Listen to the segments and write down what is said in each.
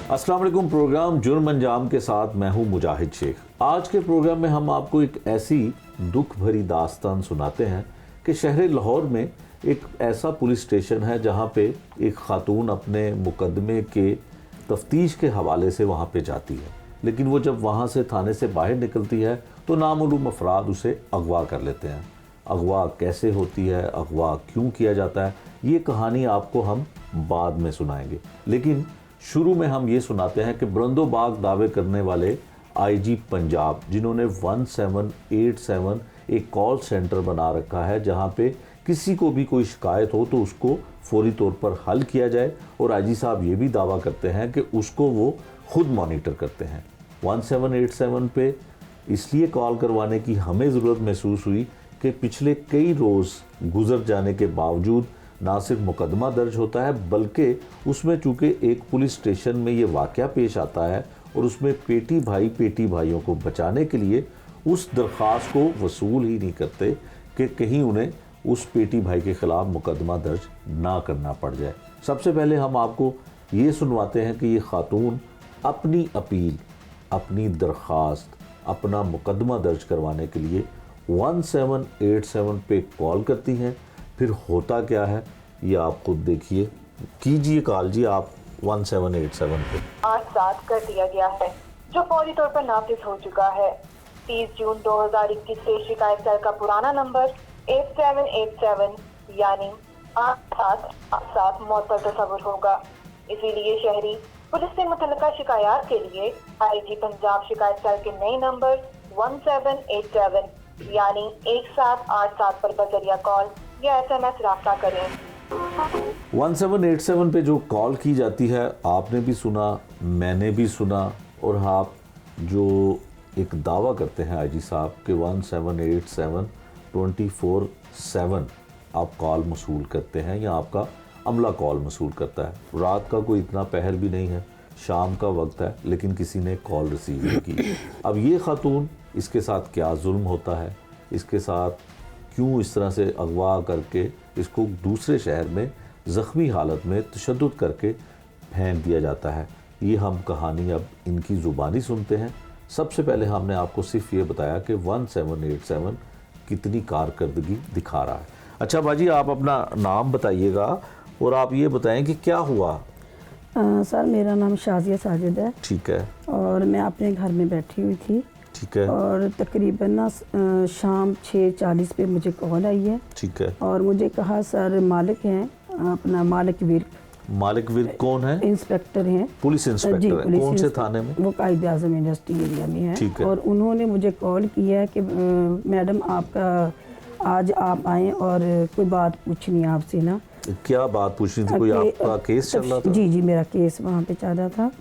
अस्सलाम वालेकुम। प्रोग्राम जुर्म अंजाम के साथ मैं हूं मुजाहिद शेख। आज के प्रोग्राम में हम आपको एक ऐसी दुख भरी दास्तान सुनाते हैं कि शहर लाहौर में एक ऐसा पुलिस स्टेशन है जहां पे एक खातून अपने मुकदमे के तफ्तीश के हवाले से वहां पे जाती है, लेकिन वो जब वहां से थाने से बाहर निकलती है तो नामालूम अफराद उसे अगवा कर लेते हैं। अगवा कैसे होती है, अगवा क्यों किया जाता है, ये कहानी आपको हम बाद में सुनाएंगे, लेकिन शुरू में हम ये सुनाते हैं कि बुलंदोबाग दावे करने वाले आईजी पंजाब, जिन्होंने 1787 एक कॉल सेंटर बना रखा है जहां पे किसी को भी कोई शिकायत हो तो उसको फौरी तौर पर हल किया जाए, और आईजी साहब ये भी दावा करते हैं कि उसको वो खुद मॉनिटर करते हैं। 1787 पे इसलिए कॉल करवाने की हमें ज़रूरत महसूस हुई कि पिछले कई रोज़ गुजर जाने के बावजूद ना सिर्फ मुकदमा दर्ज होता है, बल्कि उसमें चूँकि एक पुलिस स्टेशन में ये वाक़या पेश आता है और उसमें पेटी भाइयों को बचाने के लिए उस दरख्वास्त को वसूल ही नहीं करते कि कहीं उन्हें उस पेटी भाई के ख़िलाफ़ मुकदमा दर्ज ना करना पड़ जाए। सबसे पहले हम आपको ये सुनवाते हैं कि ये खातून अपनी अपील, अपनी दरख्वास्त, अपना मुकदमा दर्ज करवाने के लिए 1787 पे कॉल करती हैं। फिर होता क्या है ये आप खुद देखिए। कीजिए कॉल जी आप 1787 पे। 8-7 कर दिया गया है जो फौरी तौर पर नाफिज हो चुका है। 30 जून 2021 से शिकायत दर का पुराना नंबर 8787 यानी 8787 मौत पर तस्वुर होगा। इसीलिए शहरी पुलिस से मुतल्लिका शिकायत के लिए आईजी पंजाब शिकायत दर के नए नंबर 1787 यानी 1787 पर बजरिया कॉल या SMS राब्ता करें। 1787 पे जो कॉल की जाती है आपने भी सुना, मैंने भी सुना, और आप जो एक दावा करते हैं आईजी साहब कि 1787 24/7 आप कॉल मसूल करते हैं या आपका अमला कॉल मसूल करता है। रात का कोई इतना पहर भी नहीं है, शाम का वक्त है, लेकिन किसी ने कॉल रिसीव नहीं की। अब ये खातून, इसके साथ क्या जुल्म होता है, इसके साथ क्यों इस तरह से अगवा करके इसको दूसरे शहर में ज़ख्मी हालत में तशद्दुद करके फेंक दिया जाता है, ये हम कहानी अब इनकी ज़ुबानी सुनते हैं। सबसे पहले हमने आपको सिर्फ ये बताया कि 1787 कितनी कारकर्दगी दिखा रहा है। अच्छा बाजी, आप अपना नाम बताइएगा और आप ये बताएं कि क्या हुआ। सर मेरा नाम शाजिया साजिद है। ठीक है। और मैं अपने घर में बैठी हुई थी। ठीक है। और तकरीबन ना शाम 6:40 पे मुझे कॉल आई है। ठीक है। और मुझे कहा सर मालिक हैं अपना मालिक विर्क। मालिक विर्क कौन है? इंस्पेक्टर हैं, पुलिस इंस्पेक्टर है। कौन से थाने में? वो कायद आज़म इंडस्ट्री एरिया में है। ठीक है। और उन्होंने मुझे कॉल किया है कि मैडम आपका आज आप आएँ और कोई बात पूछनी है आपसे ना। क्या बात पूछनी थी? कोई आपका केस चल रहा था? जी मेरा केस वहाँ पे चल रहा था।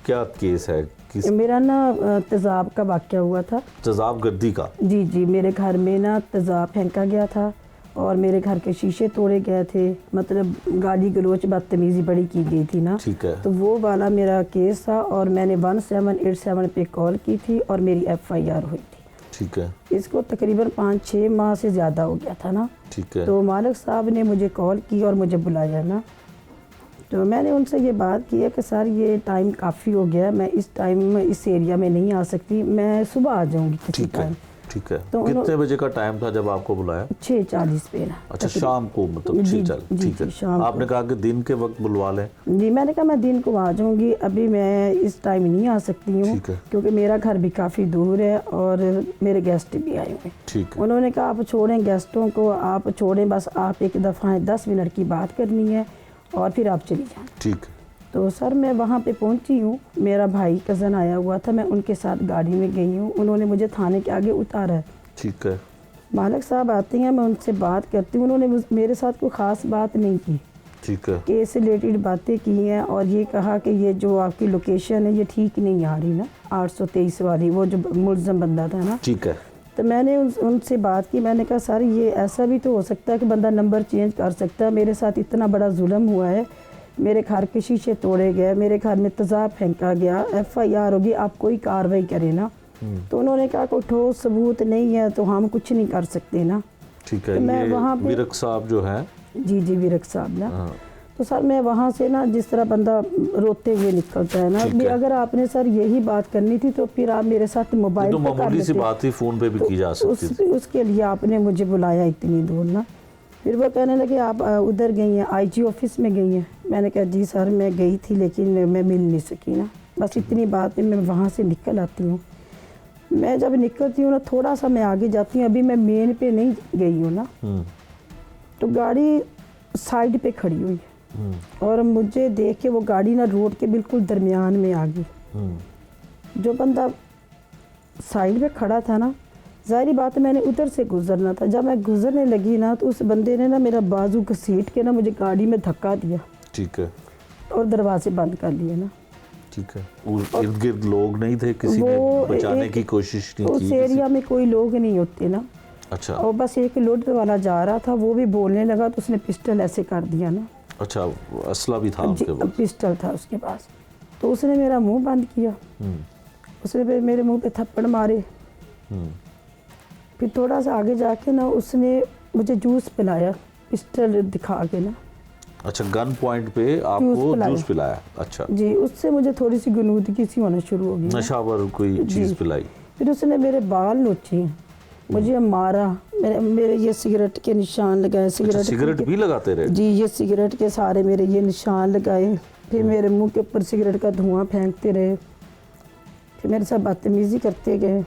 क्या केस है? मेरा ना तेज़ाब का वाक़या हुआ था। तेज़ाब गर्दी का? जी, मेरे घर में ना तेज़ाब फेंका गया था और मेरे घर के शीशे तोड़े गए थे, मतलब गाली गलोच बदतमीज़ी बड़ी की गई थी ना। ठीक है। तो वो वाला मेरा केस था और मैंने 1787 पे कॉल की थी और मेरी FIR हुई थी। ठीक है। इसको तकरीबन 5-6 माह से ज़्यादा हो गया था ना। ठीक है। तो मालिक साहब ने मुझे कॉल की और मुझे बुलाया ना, तो मैंने उनसे ये बात की है कि सर ये टाइम काफ़ी हो गया है, मैं इस टाइम में इस एरिया में नहीं आ सकती, मैं सुबह आ जाऊंगी किसी टाइम। ठीक है। तो कितने बजे का टाइम था जब आपको बुलाया? 6:40 पे ना। अच्छा, शाम को, मतलब 6:40। ठीक है। आपने कहा कि दिन के वक्त बुलवा लें? जी, मैंने कहा मैं दिन को आ जाऊंगी, अभी मैं इस टाइम नहीं आ सकती हूँ क्योंकि मेरा घर भी काफ़ी दूर है और मेरे गेस्ट भी आए हुए। ठीक है। उन्होंने कहा आप छोड़ें गेस्टों को, आप छोड़ें, बस आप एक दफ़ा 10 मिनट की बात करनी है और फिर आप चली जाएं। ठीक। तो सर मैं वहाँ पे पहुँची हूँ, मेरा भाई कज़न आया हुआ था, मैं उनके साथ गाड़ी में गई हूँ, उन्होंने मुझे थाने के आगे उतारा है। ठीक है। मालिक साहब आते हैं, मैं उनसे बात करती हूँ, उन्होंने मेरे साथ कोई ख़ास बात नहीं की। ठीक है। केस से रिलेटेड बातें की हैं और ये कहा कि ये जो आपकी लोकेशन है ये ठीक नहीं आ रही ना, 823 वाली, वो जो मुलज़म बंदा था ना। ठीक है। तो मैंने उनसे बात की, मैंने कहा सर ये ऐसा भी तो हो सकता है कि बंदा नंबर चेंज कर सकता है, मेरे साथ इतना बड़ा जुल्म हुआ है, मेरे घर के शीशे तोड़े गए, मेरे घर में तेज़ाब फेंका गया, FIR होगी, आप कोई कार्रवाई करें ना। तो उन्होंने कहा कोई ठोस सबूत नहीं है तो हम कुछ नहीं कर सकते ना। ठीक है। तो मैं वहाँ पे विरक साहब जो है, जी विरक साहब ना, तो सर मैं वहाँ से ना जिस तरह बंदा रोते हुए निकलता है ना, ठीक है। अगर आपने सर यही बात करनी थी तो फिर आप मेरे साथ ये मोबाइल तो पे कर मामूली सी लेते। बात थी, फोन पे भी की जा सकती थी। उसके लिए आपने मुझे बुलाया इतनी दूर ना। फिर वो कहने लगे आप उधर गई हैं, आईजी ऑफिस में गई हैं। मैंने कहा जी सर मैं गई थी लेकिन मैं मिल नहीं सकी ना, बस इतनी बात पे मैं वहाँ से निकल आती हूँ। मैं जब निकलती हूँ ना थोड़ा सा मैं आगे जाती हूँ, अभी मैं मेन पे नहीं गई हूँ ना, तो गाड़ी साइड पे खड़ी हुई है और मुझे देख के वो गाड़ी ना रोड के बिल्कुल दरमियान में आ गई। जो बंदा साइड पे खड़ा था ना, ज़ाहिरी बात है मैंने उधर से गुजरना था। जब मैं गुजरने लगी ना तो उस बंदे ने ना मेरा बाजू घसीट के ना मुझे गाड़ी में धक्का दिया। ठीक है। और दरवाजे बंद कर लिए ना। ठीक है। इर्द गिर्द लोग नहीं थे, किसी ने बचाने की कोशिश नहीं की? उस एरिया में कोई लोग नहीं होते ना। अच्छा। और बस एक लोडर वाला जा रहा था, वो भी बोलने लगा तो उसने पिस्टल ऐसे कर दिया ना। अच्छा, असला भी था उसके पास? पिस्टल था उसके पास। तो उसने मेरा मुंह बंद किया, उसने मेरे मुंह पे थप्पड़ मारे। फिर थोड़ा सा आगे जाके ना उसने मुझे जूस पिलाया पिस्टल दिखा के ना। अच्छा, गन पॉइंट पे आपको जूस पिलाया? अच्छा जी, उससे मुझे थोड़ी सी गुनूदगी सी होना शुरू हो गई, नशावर कोई चीज़ पिलाई। फिर उसने मेरे बाल नोचे, मुझे मारा, मेरे ये सिगरेट के निशान लगाए। सिगरेट भी लगाते रहे? जी, ये सिगरेट के सारे मेरे ये निशान लगाए। फिर मेरे मुंह के ऊपर सिगरेट का धुआं फेंकते रहे। फिर मेरे साथ बदतमीजी करते गए।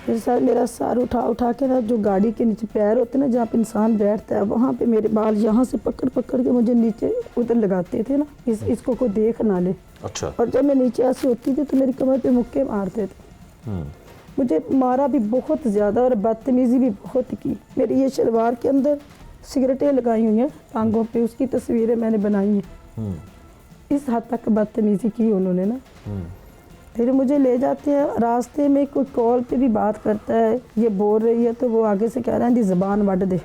फिर सर मेरा सर उठा के ना, जो गाड़ी के नीचे पैर होते हैं ना जहाँ पे इंसान बैठता है, वहाँ पे मेरे बाल यहाँ से पकड़ के मुझे नीचे उधर लगाते थे ना, इसको कोई देख ना ले। अच्छा। और जब मैं नीचे ऐसे होती थी तो मेरी कमर पे मुक्के मारते थे। मुझे मारा भी बहुत ज़्यादा और बदतमीज़ी भी बहुत की। मेरी ये शलवार के अंदर सिगरेटें लगाई हुई हैं टांगों पे, उसकी तस्वीरें मैंने बनाई हैं। इस हद तक बदतमीज़ी की उन्होंने ना। फिर मुझे ले जाते हैं, रास्ते में कोई कॉल पे भी बात करता है, ये बोल रही है तो वो आगे से कह रहा है दी ज़बान वट दे।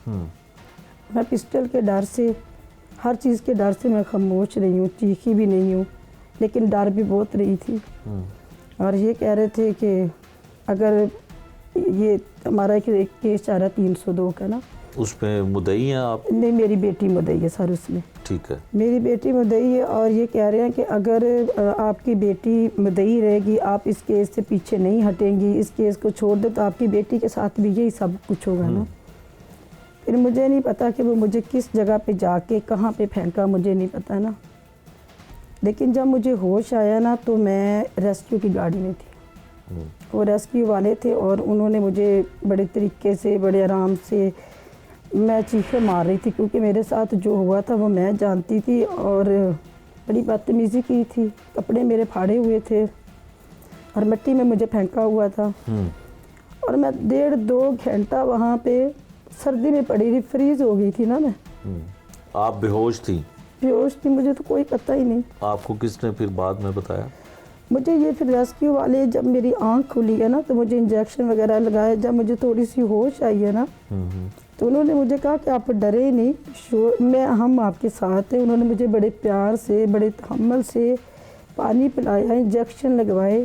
मैं पिस्टल के डर से, हर चीज़ के डर से मैं खामोश रही हूँ, चीखी भी नहीं हूँ, लेकिन डर भी बहुत रही थी। और ये कह रहे थे कि अगर ये हमारा एक केस आ रहा है 302 का ना, उसमें मुद्दई हैं आप? नहीं, मेरी बेटी मुद्दई है सर उसमें। ठीक है। मेरी बेटी मुद्दई है और ये कह रहे हैं कि अगर आपकी बेटी मुद्दई रहेगी, आप इस केस से पीछे नहीं हटेंगी, इस केस को छोड़ दे तो आपकी बेटी के साथ भी यही सब कुछ होगा ना। फिर मुझे नहीं पता कि वो मुझे किस जगह पे जाके कहाँ पे फेंका, मुझे नहीं पता ना। लेकिन जब मुझे होश आया ना तो मैं रेस्क्यू की गाड़ी में थी। वो रेस्क्यू वाले थे और उन्होंने मुझे बड़े तरीके से, बड़े आराम से, मैं चीखें मार रही थी क्योंकि मेरे साथ जो हुआ था वो मैं जानती थी और बड़ी बदतमीज़ी की थी। कपड़े मेरे फाड़े हुए थे और मिट्टी में मुझे फेंका हुआ था। और मैं 1.5-2 घंटा वहाँ पे सर्दी में पड़ी रही, फ्रीज हो गई थी ना मैं। आप बेहोश थी? बेहोश थी, मुझे तो कोई पता ही नहीं। आपको किसने फिर बाद में बताया? मुझे ये फिर रेस्क्यू वाले, जब मेरी आँख खुली है ना तो मुझे इंजेक्शन वगैरह लगाए। जब मुझे थोड़ी सी होश आई है ना तो उन्होंने मुझे कहा कि आप डरे नहीं, हम आपके साथ हैं। उन्होंने मुझे बड़े प्यार से, बड़े तहम्मुल से पानी पिलाया, इंजेक्शन लगवाए।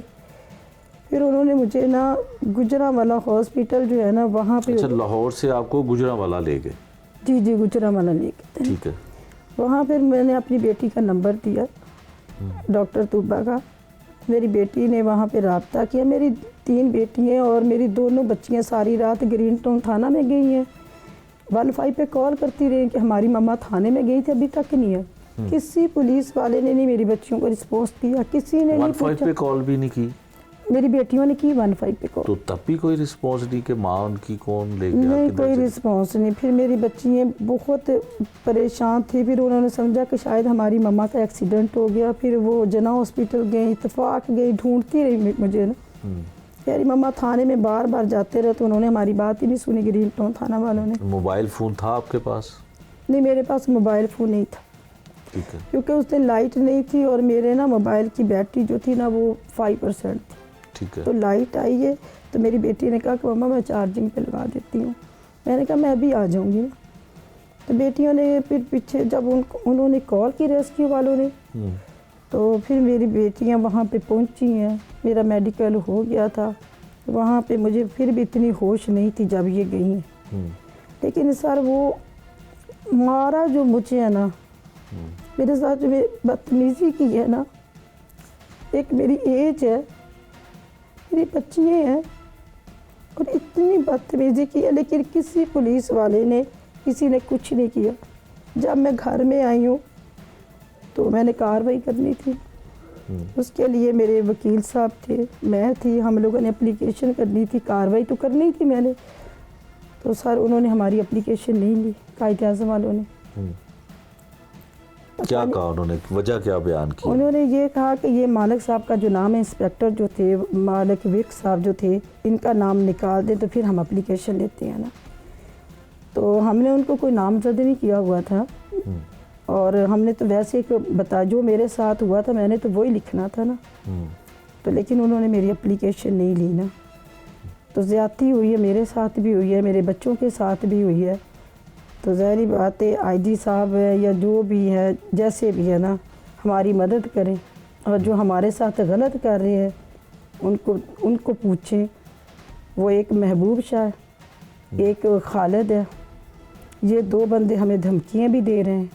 फिर उन्होंने मुझे ना गुजरांवाला हॉस्पिटल जो है ना वहाँ पे। अच्छा, लाहौर से आपको गुजरांवाला ले गए? जी जी, गुजरांवाला ले गए। ठीक है। वहाँ फिर मैंने अपनी बेटी का नंबर दिया, डॉक्टर तूबा का। मेरी बेटी ने वहाँ पे रब्ता किया। मेरी 3 बेटियाँ और मेरी दोनों बच्चियाँ सारी रात ग्रीन टाउन थाना में गई हैं। 15 पे कॉल करती रही कि हमारी मम्मा थाने में गई थी, अभी तक नहीं है। किसी पुलिस वाले ने नहीं मेरी बच्चियों को रिस्पॉन्स दिया, किसी ने नहीं 15 पे कॉल भी नहीं की? मेरी बेटियों ने की 15 पे कॉल। तो तब भी कोई रिस्पॉन्स नहीं कि माँ उनकी कौन ले गया? नहीं, कोई रिस्पॉन्स नहीं। फिर मेरी बच्चियाँ बहुत परेशान थी। फिर उन्होंने समझा कि शायद हमारी मम्मा का एक्सीडेंट हो गया। फिर वो जना हॉस्पिटल गई, इत्तेफाक गई, ढूंढती रही मुझे ना। यारी मम्मा थाने में बार बार जाते रहे तो उन्होंने हमारी बात ही नहीं सुनी, ग्रीन टाउन थाना वालों ने। मोबाइल फ़ोन था आपके पास? नहीं, मेरे पास मोबाइल फ़ोन नहीं था। ठीक है। क्योंकि उस दिन लाइट नहीं थी और मेरे ना मोबाइल की बैटरी जो थी ना वो 5% थी। ठीक है। तो लाइट आई है तो मेरी बेटी ने कहा कि मम्मा मैं चार्जिंग पे लगा देती हूँ। मैंने कहा मैं अभी आ जाऊँगी ना। तो बेटियों ने फिर पीछे जब उन्होंने कॉल की रेस्क्यू वालों ने, तो फिर मेरी बेटियाँ वहाँ पे पहुँची हैं। मेरा मेडिकल हो गया था वहाँ पे। मुझे फिर भी इतनी होश नहीं थी जब ये गई हैं। लेकिन सर वो मारा जो मुझे है ना, मेरे साथ जो बदतमीज़ी की है ना, एक मेरी एज है, मेरी बच्चियाँ हैं, और इतनी बदतमीज़ी की है, लेकिन किसी पुलिस वाले ने, किसी ने कुछ नहीं किया। जब मैं घर में आई हूँ तो मैंने कार्रवाई करनी थी, उसके लिए मेरे वकील साहब थे, मैं थी, हम लोगों ने एप्लीकेशन करनी थी, कार्रवाई तो करनी थी मैंने। तो सर उन्होंने हमारी एप्लीकेशन नहीं ली, कायद-ए-आज़म वालों ने। क्या कहा उन्होंने, वजह क्या बयान की? उन्होंने ये कहा कि ये मालिक साहब का जो नाम है, इंस्पेक्टर जो थे, मालिक विक साहब जो थे, इनका नाम निकाल दें तो फिर हम एप्लीकेशन लेते हैं ना। तो हमने उनको कोई नामजद नहीं किया हुआ था, और हमने तो वैसे एक बता, जो मेरे साथ हुआ था मैंने तो वही लिखना था ना। तो लेकिन उन्होंने मेरी एप्लीकेशन नहीं ली ना, तो ज़्यादती हुई है, मेरे साथ भी हुई है, मेरे बच्चों के साथ भी हुई है। तो ज़ाहिर बात है आईजी साहब है या जो भी है, जैसे भी है ना, हमारी मदद करें, और जो हमारे साथ गलत कर रहे हैं उनको पूछें। वो एक महबूब शाह, एक खालिद है, ये दो बंदे हमें धमकियां भी दे रहे हैं,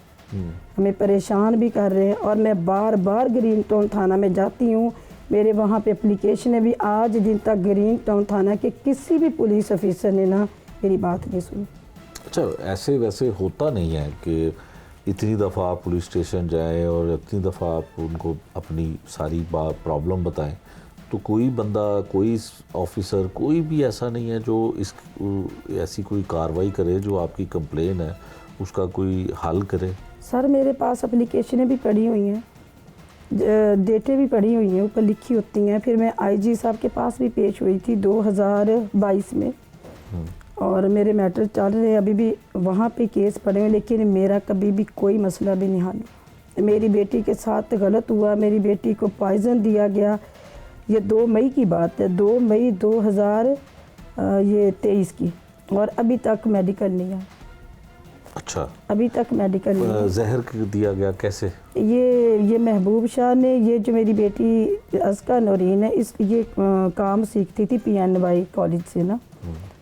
हमें परेशान भी कर रहे हैं, और मैं बार बार ग्रीन टाउन थाना में जाती हूँ, मेरे वहाँ पे एप्लीकेशन है भी, आज दिन तक ग्रीन टाउन थाना के किसी भी पुलिस ऑफिसर ने ना मेरी बात नहीं सुनी। अच्छा, ऐसे वैसे होता नहीं है कि इतनी दफ़ा आप पुलिस स्टेशन जाएं और इतनी दफ़ा आप उनको अपनी सारी बात प्रॉब्लम बताएं, तो कोई बंदा, कोई ऑफिसर, कोई भी ऐसा नहीं है जो ऐसी कोई कार्रवाई करे, जो आपकी कंप्लेन है उसका कोई हल करे? सर मेरे पास एप्लीकेशनें भी पड़ी हुई हैं, डेटें भी पड़ी हुई हैं, ऊपर लिखी होती हैं। फिर मैं आईजी साहब के पास भी पेश हुई थी 2022 में, और मेरे मैटर चल रहे हैं, अभी भी वहाँ पे केस पड़े हुए, लेकिन मेरा कभी भी कोई मसला भी नहीं हल हुआ। मेरी बेटी के साथ गलत हुआ, मेरी बेटी को पॉइज़न दिया गया, ये 2 मई की बात है, 2 मई 2023 की, और अभी तक मेडिकल नहीं आया। अच्छा, अभी तक मेडिकल नहीं आया। जहर दिया गया कैसे? ये महबूब शाह ने, ये जो मेरी बेटी अस्का नौरीन है, ये काम सीखती थी PNY कॉलेज से ना,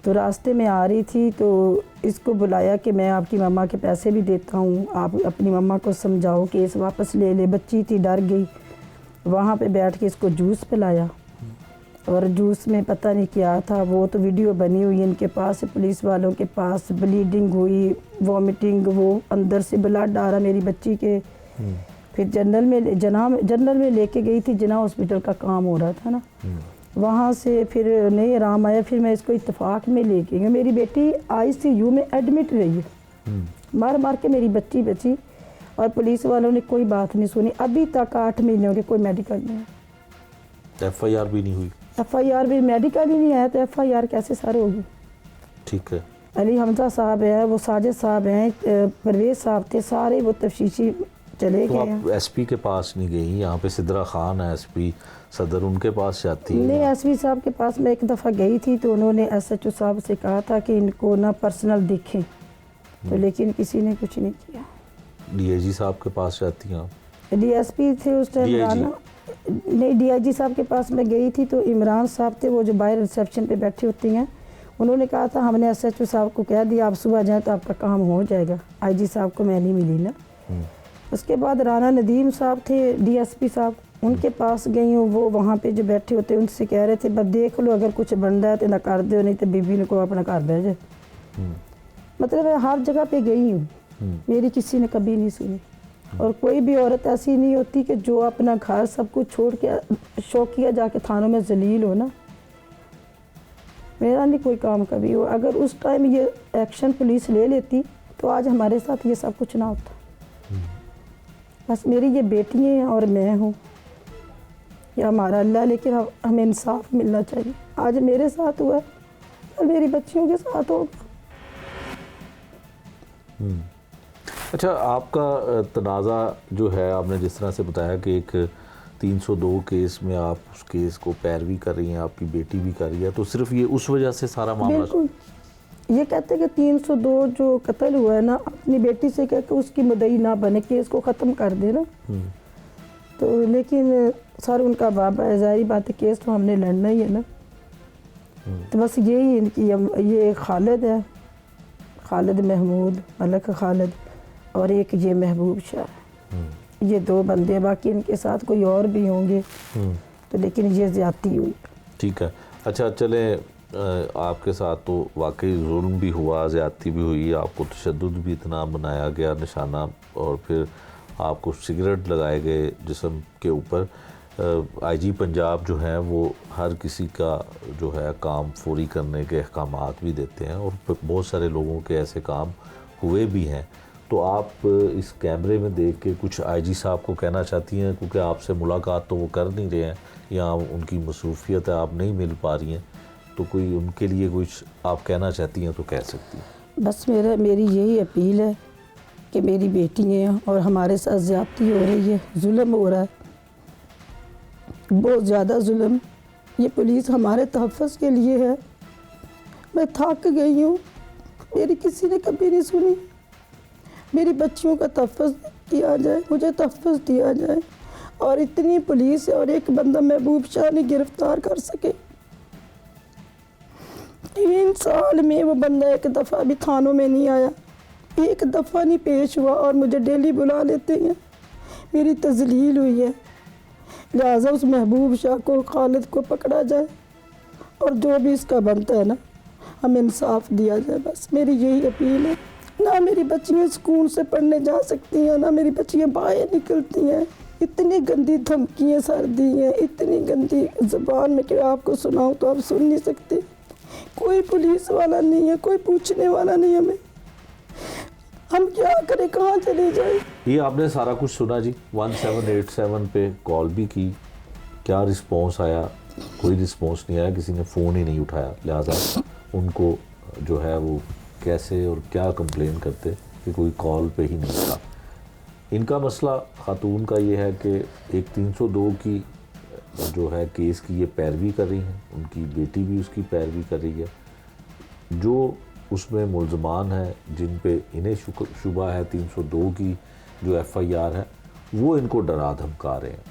तो रास्ते में आ रही थी, तो इसको बुलाया कि मैं आपकी मम्मा के पैसे भी देता हूँ, आप अपनी मम्मा को समझाओ केस वापस ले ले। बच्ची थी, डर गई, वहाँ पे बैठ के इसको जूस पिलाया, और जूस में पता नहीं क्या था, वो तो वीडियो बनी हुई इनके पास, पुलिस वालों के पास, ब्लीडिंग हुई, वॉमिटिंग, वो अंदर से ब्लड आ रहा मेरी बच्ची के। फिर जनरल में लेके गई थी, जना हॉस्पिटल का काम हो रहा था ना, वहाँ से फिर नहीं आराम आया, फिर मैं इसको इत्तेफाक में लेके गई। मेरी बेटी ICU में एडमिट रही है, मार मार के मेरी बच्ची बची, और पुलिस वालों ने कोई बात नहीं सुनी। अभी तक 8 महीने के कोई मेडिकल नहीं है। FIR भी नहीं हुई? FIR भी, मेडिकल ही नहीं आया तो FIR कैसे सर होगी? ठीक है। अली हमजा साहब है, वो साजिद साहब हैं, परवेज साहब थे, सारे वो तफ्तीशी चले तो गए आप हैं। SP के पास नहीं गई? यहाँ पे सिद्रा खान है SP सदर, उनके पास जाती है? नहीं, SP साहब के पास मैं एक दफ़ा गई थी, तो उन्होंने SHO साहब से कहा था कि इनको ना पर्सनल दिखें, तो लेकिन किसी ने कुछ नहीं किया। DIG साहब के पास जाती हैं आप? DSP थे उस टाइम, नहीं DIG साहब के पास मैं गई थी, तो इमरान साहब थे, वो जो बाहर रिसेप्शन पे बैठी होती हैं, उन्होंने कहा था, हमने SHO साहब को कह दिया आप सुबह जाएं तो आपका काम हो जाएगा। IG साहब को मैं नहीं मिली ना। उसके बाद राना नदीम साहब थे, DSP साहब, उनके पास गई हूँ, वो वहाँ पे जो बैठे होते हैं उनसे कह रहे थे बस देख लो, अगर कुछ बन रहा है तो ना कर दो, नहीं तो बीबी को अपना घर भेजे। मतलब मैं हर जगह पे गई हूँ, मेरी किसी ने कभी नहीं सुनी। और कोई भी औरत ऐसी नहीं होती कि जो अपना घर सब कुछ छोड़ के शौकिया जाके थानों में जलील हो ना। मेरा नहीं कोई काम कभी हो, अगर उस टाइम ये एक्शन पुलिस ले लेती तो आज हमारे साथ ये सब कुछ ना होता। बस मेरी ये बेटियाँ हैं और मैं हूँ, या हमारा अल्लाह, लेकिन हमें इंसाफ मिलना चाहिए। आज मेरे साथ हुआ और मेरी बच्चियों के साथ होगा। अच्छा, आपका तनाज़ा जो है, आपने जिस तरह से बताया कि एक 302 केस में आप उस केस को पैरवी कर रही हैं, आपकी बेटी भी कर रही है, तो सिर्फ ये उस वजह से सारा मामला? बिल्कुल, ये कहते हैं कि 302 जो कत्ल हुआ है ना, अपनी बेटी से कह के उसकी मुद्दई ना बने, केस को ख़त्म कर दे ना। तो लेकिन सर उनका बाबा है, ज़ाहिर बात है केस तो हमने लड़ना ही है ना। तो बस यही इनकी, ये खालिद है, खालिद महमूद, मलक खालिद, और एक ये महबूब शाह। ये 2 बंदे, बाकी इनके साथ कोई और भी होंगे, तो लेकिन ये ज्यादती हुई। ठीक है, अच्छा चले, आपके साथ तो वाकई जुल्म भी हुआ, ज़्यादती भी हुई, आपको तशद्दुद भी इतना बनाया गया निशाना, और फिर आपको सिगरेट लगाए गए जिस्म के ऊपर। आईजी पंजाब जो है वो हर किसी का जो है काम फौरी करने के अहकामात भी देते हैं, और बहुत सारे लोगों के ऐसे काम हुए भी हैं। तो आप इस कैमरे में देख के कुछ आईजी साहब को कहना चाहती हैं, क्योंकि आपसे मुलाकात तो वो कर नहीं रहे हैं या उनकी मसरूफियत है, आप नहीं मिल पा रही हैं, तो कोई उनके लिए कुछ आप कहना चाहती हैं तो कह सकती हैं। बस मेरी यही अपील है कि मेरी बेटी हैं और हमारे साथ ज़्यादती हो रही है, जुल्म हो रहा है, बहुत ज़्यादा जुल्म। ये पुलिस हमारे तहफ़्फ़ुज़ के लिए है। मैं थक गई हूँ, मेरी किसी ने कभी नहीं सुनी। मेरी बच्चियों का तहफ़्फ़ुज़ किया जाए, मुझे तहफ़्फ़ुज़ दिया जाए, और इतनी पुलिस है और एक बंदा महबूब शाह नहीं गिरफ़्तार कर सके। 3 साल में वो बंदा एक दफ़ा भी थानों में नहीं आया, एक दफ़ा नहीं पेश हुआ, और मुझे डेली बुला लेते हैं। मेरी तज़लील हुई है, लिहाजा उस महबूब शाह को, खालिद को पकड़ा जाए, और जो भी इसका बनता है ना, हमें इंसाफ दिया जाए। बस मेरी यही अपील है। ना मेरी बच्चियाँ स्कूल से पढ़ने जा सकती हैं, ना मेरी बच्चियाँ बाहर निकलती हैं। इतनी गंदी धमकियाँ सर दी हैं, इतनी गंदी ज़बान में कि आपको सुनाऊँ तो आप सुन नहीं सकते। कोई पुलिस वाला नहीं है, कोई पूछने वाला नहीं हमें। हम क्या करें, कहाँ चले जाए? ये आपने सारा कुछ सुना जी। 1787 पे कॉल भी की, क्या रिस्पॉन्स आया? कोई रिस्पॉन्स नहीं आया, किसी ने फ़ोन ही नहीं उठाया। लिहाजा उनको जो है वो कैसे और क्या कंप्लेन करते कि कोई कॉल पे ही नहीं था। इनका मसला खातून का ये है कि एक 302 की जो है केस की ये पैरवी कर रही हैं, उनकी बेटी भी उसकी पैरवी कर रही है। जो उसमें मुल्ज़मान है, जिन पे इन्हें शुबा है 302 की जो FIR है, वो इनको डरा धमका रहे हैं।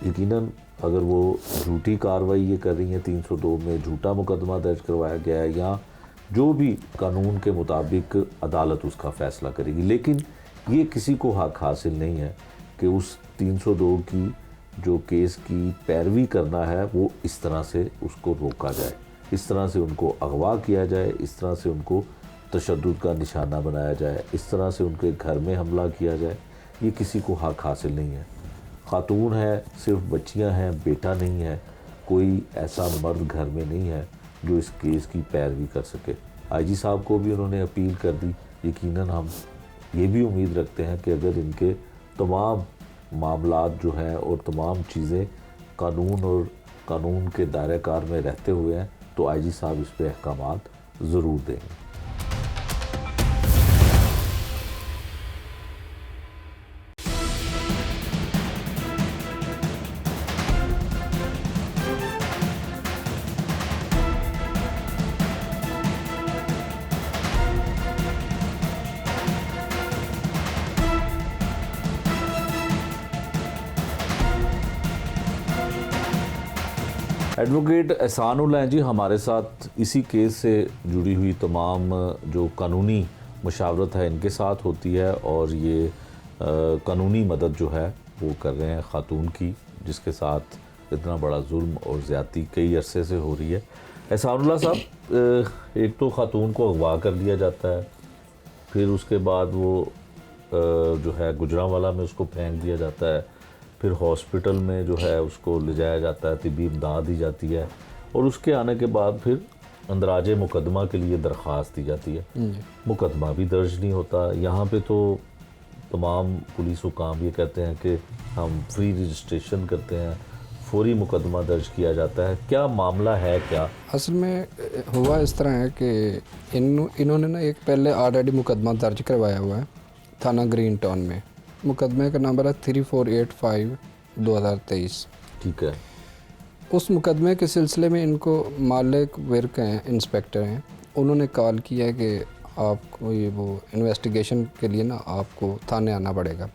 यकीनन अगर वो झूठी कार्रवाई ये कर रही हैं, 302 में झूठा मुकदमा दर्ज करवाया गया है, या जो भी कानून के मुताबिक अदालत उसका फ़ैसला करेगी, लेकिन ये किसी को हक हासिल नहीं है कि उस 302 की जो केस की पैरवी करना है वो इस तरह से उसको रोका जाए, इस तरह से उनको अगवा किया जाए, इस तरह से उनको तशद्दुद का निशाना बनाया जाए, इस तरह से उनके घर में हमला किया जाए। ये किसी को हक हासिल नहीं है। खातून है, सिर्फ बच्चियां हैं, बेटा नहीं है, कोई ऐसा मर्द घर में नहीं है जो इस केस की पैरवी कर सके। आईजी साहब को भी उन्होंने अपील कर दी। यकीनन हम ये भी उम्मीद रखते हैं कि अगर इनके तमाम मामलात जो हैं और तमाम चीज़ें कानून और कानून के दायरे कार में रहते हुए हैं, तो आईजी साहब इस पे अहकामात ज़रूर देंगे। एडवोकेट एहसानुल्लाह हैं जी हमारे साथ, इसी केस से जुड़ी हुई तमाम जो कानूनी मशावरत है इनके साथ होती है, और ये कानूनी मदद जो है वो कर रहे हैं खातून की, जिसके साथ इतना बड़ा जुल्म और ज़्यादती कई अरसे से हो रही है। एहसानुल्लाह साहब, एक तो खातून को अगवा कर लिया जाता है, फिर उसके बाद वो जो है गुजरांवाला में उसको फेंक दिया जाता है, फिर हॉस्पिटल में जो है उसको ले जाया जाता है, तिब्बी इमदाद दी जाती है, और उसके आने के बाद फिर अंदराजे मुकदमा के लिए दरख्वास्त दी जाती है। मुकदमा भी दर्ज नहीं होता। यहाँ पे तो तमाम पुलिस हुकाम ये कहते हैं कि हम फ्री रजिस्ट्रेशन करते हैं, फौरी मुकदमा दर्ज किया जाता है। क्या मामला है? क्या असल में हुआ इस तरह है कि इन्होंने ना एक पहले ऑलरेडी मुकदमा दर्ज करवाया हुआ है थाना ग्रीन टाउन में। मुकदमे का नंबर है 3485/2023। ठीक है। उस मुकदमे के सिलसिले में इनको मालिक विर्क हैं, इंस्पेक्टर हैं, उन्होंने कॉल किया कि आपको ये वो इन्वेस्टिगेशन के लिए ना आपको थाने आना पड़ेगा।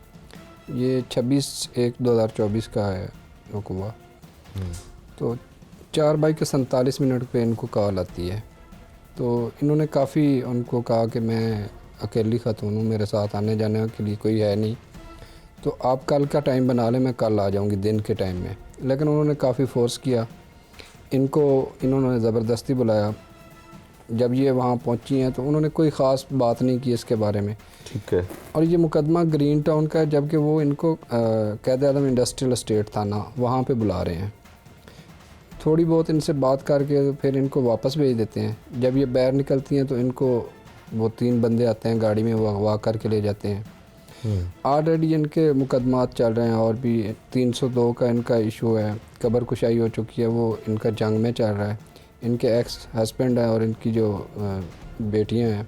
ये 26/1/2024 का है हुआ। तो 4:47 पे इनको कॉल आती है। तो इन्होंने काफ़ी उनको कहा कि मैं अकेली खातून हूँ, मेरे साथ आने जाने के लिए कोई है नहीं, तो आप कल का टाइम बना लें, मैं कल आ जाऊंगी दिन के टाइम में। लेकिन उन्होंने काफ़ी फोर्स किया, इन्होंने ज़बरदस्ती बुलाया। जब ये वहाँ पहुँची हैं तो उन्होंने कोई ख़ास बात नहीं की इसके बारे में। ठीक है। और ये मुकदमा ग्रीन टाउन का है, जबकि वो इनको कैद आदम इंडस्ट्रियल एस्टेट थाना वहाँ पे बुला रहे हैं। थोड़ी बहुत इनसे बात करके फिर इनको वापस भेज देते हैं। जब ये बाहर निकलती हैं तो इनको वो 3 बंदे आते हैं गाड़ी में, वो अगवा करके ले जाते हैं। ऑलरेडी इनके मुकदमात चल रहे हैं और भी 302 का इनका इशू है, कब्र कुशाई हो चुकी है, वो इनका जंग में चल रहा है। इनके एक्स हस्बैंड हैं और इनकी जो बेटियां हैं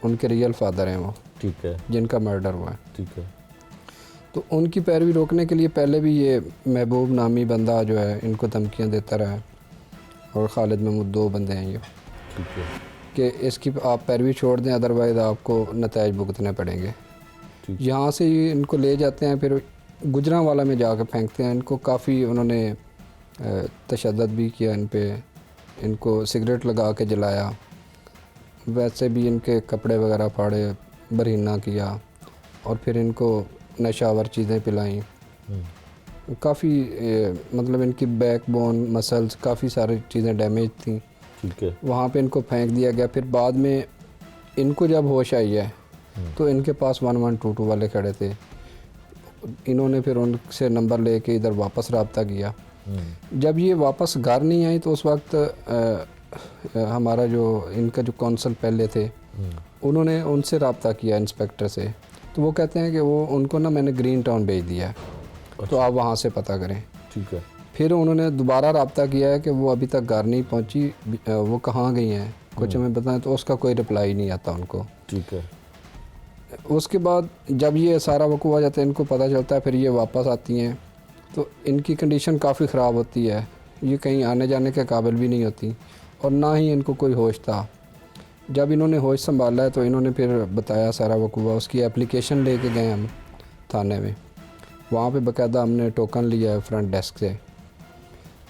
उनके रियल फादर हैं वो, ठीक है, जिनका मर्डर हुआ है। ठीक है। तो उनकी पैरवी रोकने के लिए पहले भी ये महबूब नामी बंदा जो है इनको धमकियां देता रहा है, और खालिद महमूद 2 बंदे हैं ये, ठीक है, कि इसकी आप पैरवी छोड़ दें अदरवाइज़ आपको नताइज भुगतने पड़ेंगे। यहाँ से ये इनको ले जाते हैं, फिर गुजरांवाला में जाकर फेंकते हैं। इनको काफ़ी उन्होंने तशद्दुद भी किया इन पे, इनको सिगरेट लगा के जलाया, वैसे भी इनके कपड़े वगैरह फाड़े, बरहीना किया, और फिर इनको नशावर चीज़ें पिलाई। काफ़ी मतलब इनकी बैकबोन, मसल्स, काफ़ी सारी चीज़ें डैमेज थी। ठीक है। वहाँ पे इनको फेंक दिया गया। फिर बाद में इनको जब होश आई है तो इनके पास 1122 वाले खड़े थे। इन्होंने फिर उनसे नंबर लेके इधर वापस रब्ता किया। जब ये वापस घर नहीं आई तो उस वक्त हमारा जो इनका जो कौंसल पहले थे उन्होंने उनसे रब्ता किया इंस्पेक्टर से, तो वो कहते हैं कि वो उनको ना मैंने ग्रीन टाउन भेज दिया है, तो आप वहाँ से पता करें। ठीक है। फिर उन्होंने दोबारा रब्ता किया है कि वो अभी तक घर नहीं पहुँची, वो कहाँ गई हैं, कुछ हमें बताएं, तो उसका कोई रिप्लाई नहीं आता उनको। ठीक है। उसके बाद जब ये सारा वकूआ जाता है, इनको पता चलता है, फिर ये वापस आती हैं तो इनकी कंडीशन काफ़ी ख़राब होती है। ये कहीं आने जाने के काबिल भी नहीं होती और ना ही इनको कोई होश था। जब इन्होंने होश संभाला है तो इन्होंने फिर बताया सारा वकूआ। उसकी एप्लीकेशन लेके गए हम थाने में, वहाँ पे बाकायदा हमने टोकन लिया है फ्रंट डेस्क से।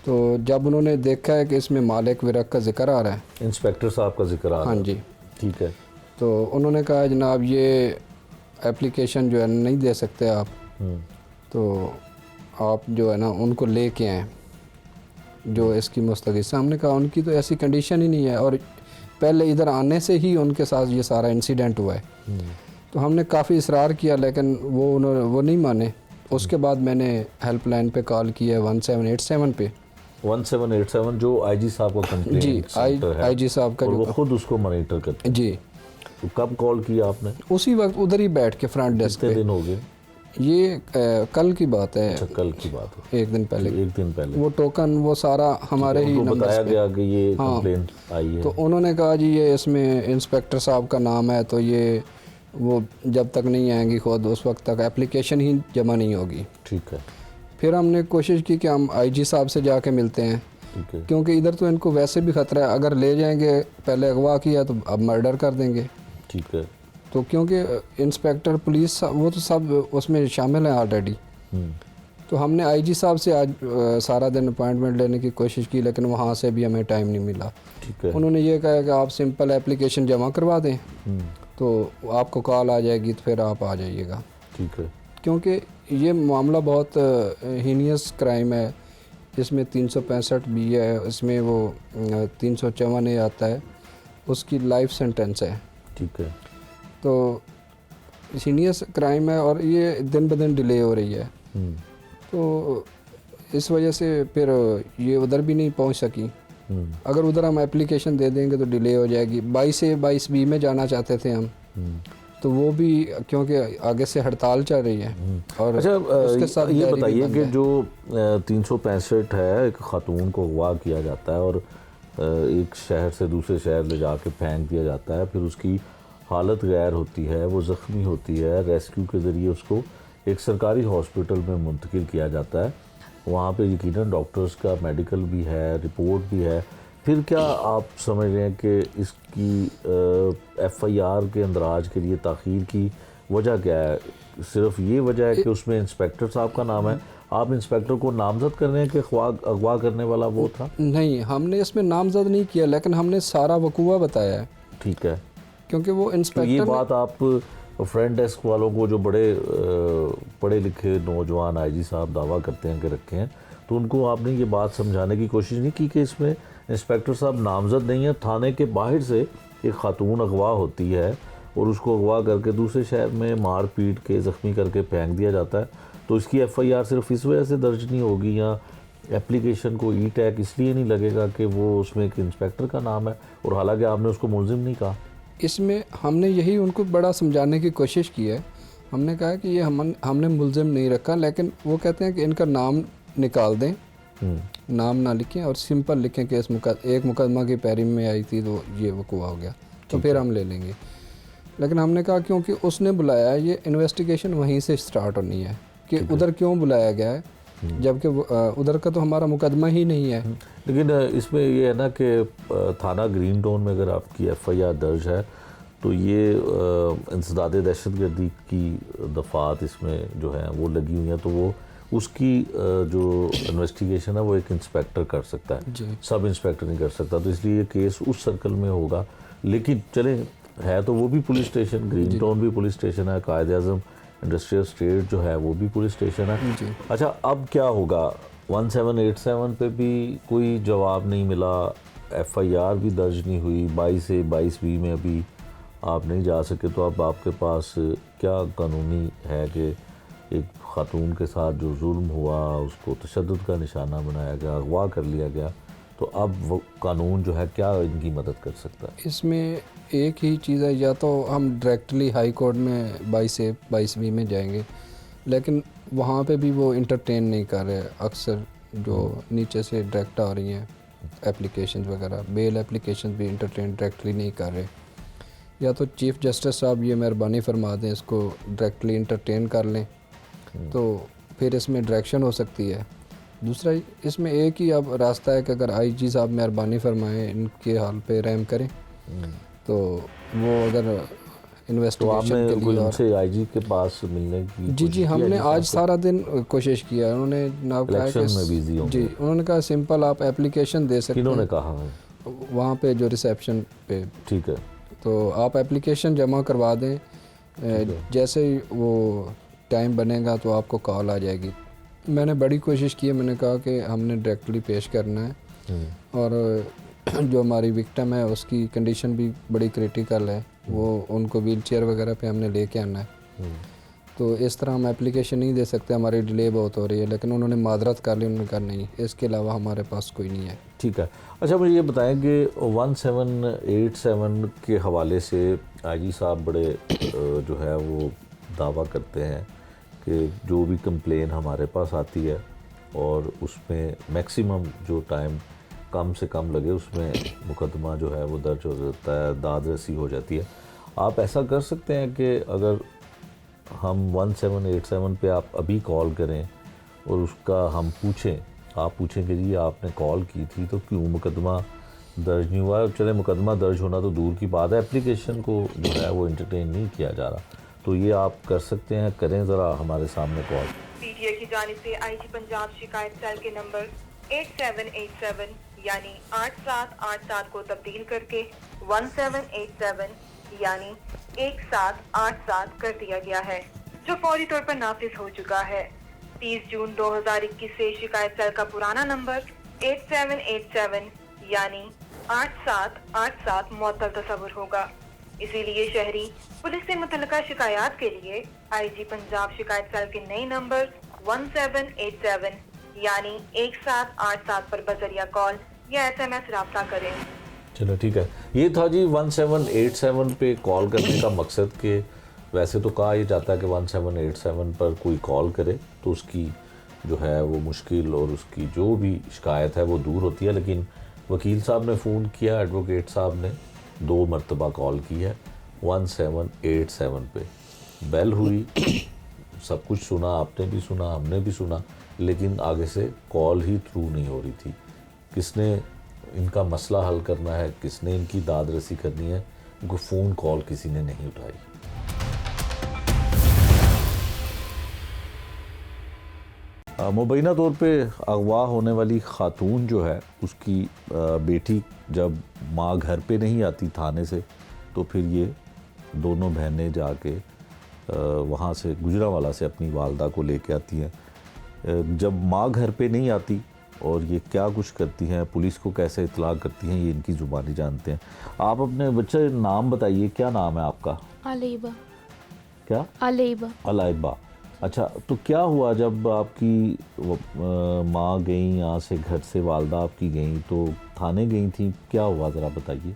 तो जब उन्होंने देखा है कि इसमें मालिक विरक का जिक्र आ रहा है, इंस्पेक्टर साहब का जिक्र आ रहा है। हाँ जी, ठीक है। तो उन्होंने कहा जनाब ये एप्लीकेशन जो है नहीं दे सकते आप, तो आप जो है ना उनको ले के आएँ जो इसकी मुस्तगिस। हमने कहा उनकी तो ऐसी कंडीशन ही नहीं है, और पहले इधर आने से ही उनके साथ ये सारा इंसिडेंट हुआ है। तो हमने काफ़ी इसरार किया लेकिन वो नहीं माने। उसके बाद मैंने हेल्पलाइन पे कॉल किया 1787 पे। 1787 जो आईजी साहब का कंप्लेंट जी, आईजी साहब का, और जो वो खुद उसको मॉनिटर करते हैं। जी। तो कब कॉल किया आपने? उसी वक्त उधर ही बैठ के फ्रंट डेस्क कितने पे। दिन हो गए? ये कल की बात है। अच्छा, कल की बात है। एक दिन पहले। एक दिन पहले वो टोकन वो सारा हमारे ही उनको नंबर बताया पे। गया कि ये हाँ। कंप्लेंट आई है। तो उन्होंने कहा जी ये इसमें इंस्पेक्टर साहब का नाम है, तो ये वो जब तक नहीं आएंगी खुद उस वक्त तक एप्लीकेशन ही जमा नहीं होगी। ठीक है। फिर हमने कोशिश की कि हम आईजी साहब से जाके मिलते हैं, ठीक है। क्योंकि इधर तो इनको वैसे भी ख़तरा है, अगर ले जाएंगे, पहले अगवा किया तो अब मर्डर कर देंगे। ठीक है। तो क्योंकि इंस्पेक्टर पुलिस वो तो सब उसमें शामिल हैं ऑलरेडी। तो हमने आईजी साहब से आज सारा दिन अपॉइंटमेंट लेने की कोशिश की, लेकिन वहाँ से भी हमें टाइम नहीं मिला। ठीक है। उन्होंने ये कहा कि आप सिंपल एप्लीकेशन जमा करवा दें तो आपको कॉल आ जाएगी, तो फिर आप आ जाइएगा। ठीक है। क्योंकि ये मामला बहुत हीनियस क्राइम है, इसमें 365 बी है, इसमें वो 354 ए आता है, उसकी लाइफ सेंटेंस है। ठीक है। तो सीनियस क्राइम है और ये दिन ब दिन डिले हो रही है। तो इस वजह से फिर ये उधर भी नहीं पहुंच सकी। अगर उधर हम एप्लीकेशन दे देंगे तो डिले हो जाएगी। 22 से 22B में जाना चाहते थे हम, तो वो भी क्योंकि आगे से हड़ताल चल रही है। और अच्छा, उसके साथ ये डायरी भी बताइए बंद कि है। जो 365 है, एक खातून को अगवा किया जाता है और एक शहर से दूसरे शहर ले जाके फेंक दिया जाता है, फिर उसकी हालत गैर होती है, वो ज़ख्मी होती है, रेस्क्यू के ज़रिए उसको एक सरकारी हॉस्पिटल में मुंतकिल किया जाता है। वहाँ पे यकीनन डॉक्टर्स का मेडिकल भी है, रिपोर्ट भी है। फिर क्या आप समझ रहे हैं कि इसकी FIR के अंदराज के लिए ताख़ीर की वजह क्या है? सिर्फ ये वजह है कि उसमें इंस्पेक्टर साहब का नाम है? आप इंस्पेक्टर को नामजद कर रहे हैं कि अगवा करने वाला वो था? नहीं, हमने इसमें नामजद नहीं किया, लेकिन हमने सारा वकूआ बताया है। ठीक है। क्योंकि वो तो ये इंस्पेक्टर बात आप और फ्रंट डेस्क वालों को जो बड़े पढ़े लिखे नौजवान आईजी साहब दावा करते हैं कि रखे हैं, तो उनको आपने ये बात समझाने की कोशिश नहीं की कि इसमें इंस्पेक्टर साहब नामजद नहीं है, थाने के बाहर से एक खातून अगवा होती है और उसको अगवा करके दूसरे शहर में मार पीट के ज़ख्मी करके फेंक दिया जाता है, तो इसकी एफआईआर सिर्फ इस वजह से दर्ज नहीं होगी या एप्लीकेशन को ई टैग इसलिए नहीं लगेगा कि वो उसमें एक इंस्पेक्टर का नाम है और हालांकि आपने उसको मुलजिम नहीं कहा? इसमें हमने यही उनको बड़ा समझाने की कोशिश की है। हमने कहा कि ये हमने मुलजिम नहीं रखा, लेकिन वो कहते हैं कि इनका नाम निकाल दें, नाम ना लिखें और सिंपल लिखें कि एक मुकदमा की पैरवी में आई थी तो ये वक़ूआ हो गया, तो फिर हम ले लेंगे। लेकिन हमने कहा क्योंकि उसने बुलाया है, ये इन्वेस्टिगेशन वहीं से स्टार्ट होनी है कि उधर क्यों बुलाया गया है, जबकि उधर का तो हमारा मुकदमा ही नहीं है। लेकिन इसमें ये है ना कि थाना ग्रीन टाउन में अगर आपकी एफआईआर दर्ज है तो ये इंसदाद दहशतगर्दी की दफ़ात इसमें जो है वो लगी हुई हैं, तो वो उसकी जो इन्वेस्टिगेशन है वो एक इंस्पेक्टर कर सकता है, सब इंस्पेक्टर नहीं कर सकता, तो इसलिए ये केस उस सर्कल में होगा। लेकिन चले है तो वो भी पुलिस स्टेशन, ग्रीन टाउन भी पुलिस स्टेशन है, कायद-ए-आज़म इंडस्ट्रियल स्टेट जो है वो भी पुलिस स्टेशन है। अच्छा, अब क्या होगा? 1787 पे भी कोई जवाब नहीं मिला, एफआईआर भी दर्ज नहीं हुई, 22 से 22B में अभी आप नहीं जा सके, तो अब आपके पास क्या कानूनी है कि एक खातून के साथ जो जुल्म हुआ उसको तशद्दुद का निशाना बनाया गया, अगवा कर लिया गया, तो अब वो कानून जो है क्या इनकी मदद कर सकता है? इसमें एक ही चीज़ है, या तो हम डायरेक्टली हाई कोर्ट में 22 से 22B में जाएंगे, लेकिन वहाँ पे भी वो इंटरटेन नहीं कर रहे। अक्सर जो नीचे से डायरेक्ट आ रही हैं एप्लीकेशन वगैरह, बेल एप्लीकेशन भी इंटरटेन डायरेक्टली नहीं कर रहे। या तो चीफ़ जस्टिस साहब ये मेहरबानी फरमा दें, इसको डायरेक्टली इंटरटेन कर लें, तो फिर इसमें डायरेक्शन हो सकती है। दूसरा इसमें एक ही अब रास्ता है कि अगर आईजी साहब मेहरबानी फरमाएं, इनके हाल पे रहम करें, तो वो अगर इन्वेस्टिगेशन के लिए उनसे आईजी के पास मिलने की जी हमने आज सारा दिन कोशिश किया है। उन्होंने जनाब कहा कि जी, उन्होंने कहा सिंपल आप एप्लीकेशन दे सकते हैं। किन्होंने कहा? वहाँ पे जो रिसेप्शन पे। ठीक है, तो आप एप्लीकेशन जमा करवा दें, जैसे ही वो टाइम बनेगा तो आपको कॉल आ जाएगी। मैंने बड़ी कोशिश की है, मैंने कहा कि हमने डायरेक्टली पेश करना है, और जो हमारी विक्टिम है उसकी कंडीशन भी बड़ी क्रिटिकल है, वो उनको व्हील चेयर वगैरह पे हमने लेके आना है, तो इस तरह हम एप्लीकेशन नहीं दे सकते, हमारी डिले बहुत हो रही है। लेकिन उन्होंने मादरत कर ली, उन्होंने कहा नहीं, इसके अलावा हमारे पास कोई नहीं है। ठीक है। अच्छा, मुझे ये बताएं कि 1787 के हवाले से आईजी साहब बड़े जो है वो दावा करते हैं कि जो भी कंप्लेन हमारे पास आती है और उसमें मैक्सिमम जो टाइम कम से कम लगे उसमें मुकदमा जो है वो दर्ज हो जाता है, दाद रसी हो जाती है। आप ऐसा कर सकते हैं कि अगर हम 1787 पे आप अभी कॉल करें और उसका हम पूछें, आप पूछें कि जी आपने कॉल की थी तो क्यों मुकदमा दर्ज नहीं हुआ? चले मुकदमा दर्ज होना तो दूर की बात है, एप्लीकेशन को जो है वो एंटरटेन नहीं किया जा रहा, तो ये आप कर सकते हैं, करें ज़रा हमारे सामने कॉल। पीटीए की जानिब से आईजी पंजाब शिकायत सेल के नंबर 8787 यानी 8787 को तब्दील करके 1787 यानी 1787 कर दिया गया है, जो फौरी तौर पर नाफिज हो चुका है। 30 जून 2021 से शिकायत सेल का पुराना नंबर 8787 यानी 8787 मुअत्तल तस्वुर होगा। इसीलिए शहरी पुलिस से मुतल्लिका शिकायत के लिए आईजी पंजाब शिकायत सेल के नए नंबर 1787 यानी 1787 पर बजरिया कॉल या SMS राब्ता करें। चलो ठीक है, ये था जी 1787 पे कॉल करने का मकसद के वैसे तो कहा ही जाता है कि 1787 पर कोई कॉल करे तो उसकी जो है वो मुश्किल और उसकी जो भी शिकायत है वो दूर होती है। लेकिन वकील साहब ने फ़ोन किया, एडवोकेट साहब ने 2 मरतबा कॉल की है 1787 पे, बेल हुई, सब कुछ सुना, आपने भी सुना, हमने भी सुना, लेकिन आगे से कॉल ही थ्रू नहीं हो रही थी। किसने इनका मसला हल करना है, किसने इनकी दाद रसी करनी है, उनको फ़ोन कॉल किसी ने नहीं उठाई। मुबैना तौर पे अगवा होने वाली ख़ातून जो है उसकी बेटी जब माँ घर पे नहीं आती थाने से, तो फिर ये दोनों बहनें जाके वहाँ से गुजरांवाला से अपनी वालदा को लेके आती हैं। जब माँ घर पे नहीं आती और ये क्या कुछ करती हैं, पुलिस को कैसे इत्तला करती हैं, ये इनकी ज़ुबानी जानते हैं। आप अपने बच्चे नाम बताइए, क्या नाम है आपका? अलाइबा। क्या? अलाइबा। अलाइबा। अच्छा, तो क्या हुआ जब आपकी माँ गई यहाँ से, घर से वालदा आपकी गई, तो थाने गई थी, क्या हुआ ज़रा बताइए।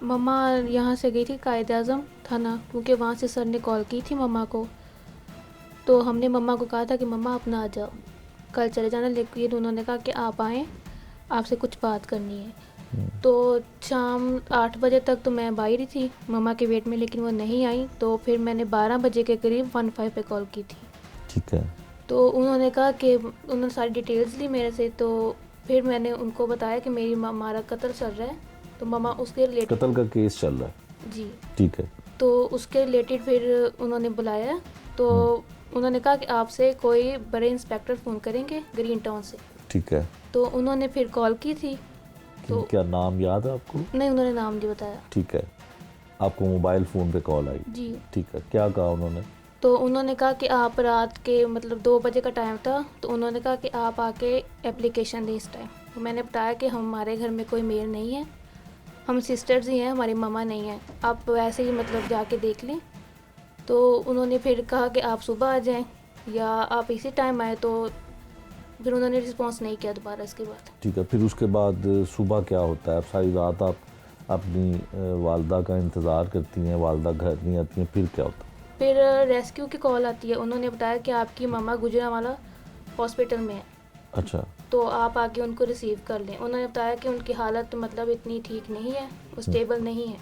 मम्मा यहाँ से गई थी कायद आज़म थाना, क्योंकि वहाँ से सर ने कॉल की थी मम्मा को। तो हमने मम्मा को कहा था कि मम्मा अपना आ जाओ, कल चले जाना, लेकिन उन्होंने कहा कि आप आएँ, आपसे कुछ बात करनी है। तो शाम 8 बजे तक तो मैं बाहर ही थी मम्मा के वेट में, लेकिन वो नहीं आई। तो फिर मैंने 12 बजे के करीब 15 पे कॉल की थी। ठीक है। तो उन्होंने कहा कि उन्होंने सारी डिटेल्स ली मेरे से। तो फिर मैंने उनको बताया कि मेरी मारा कत्ल चल रहा है, तो मम्मा उसके रिलेटेड, कत्ल का केस चल रहा है। जी, ठीक है। तो उसके रिलेटेड फिर उन्होंने बुलाया। तो उन्होंने कहा कि आपसे कोई बड़े इंस्पेक्टर फ़ोन करेंगे ग्रीन टाउन से। ठीक है। तो उन्होंने फिर कॉल की थी। तो क्या नाम याद है आपको? नहीं, उन्होंने नाम नहीं बताया। ठीक है। आपको मोबाइल फ़ोन पे कॉल आई? जी। ठीक है, क्या कहा उन्होंने? तो उन्होंने कहा कि आप रात के मतलब 2 बजे का टाइम था, तो उन्होंने कहा कि आप आके एप्लीकेशन दें इस टाइम। तो मैंने बताया कि हमारे घर में कोई मेल नहीं है, हम सिस्टर्स ही हैं, हमारी मम्मा नहीं है, आप वैसे ही मतलब जाके देख लें। तो उन्होंने फिर कहा कि आप सुबह आ जाएं या आप इसी टाइम आए। तो फिर उन्होंने रिस्पांस नहीं किया दोबारा इसके बाद। ठीक है। फिर उसके बाद सुबह क्या होता है? अब सारी रात आप अपनी वालदा का इंतज़ार करती हैं, वालदा घर नहीं आती हैं, फिर क्या होता है? फिर रेस्क्यू की कॉल आती है। उन्होंने बताया कि आपकी मम्मा गुजरांवाला हॉस्पिटल में है, अच्छा। तो आप आके उनको रिसीव कर लें। उन्होंने बताया कि उनकी हालत मतलब इतनी ठीक नहीं है, वो स्टेबल नहीं है।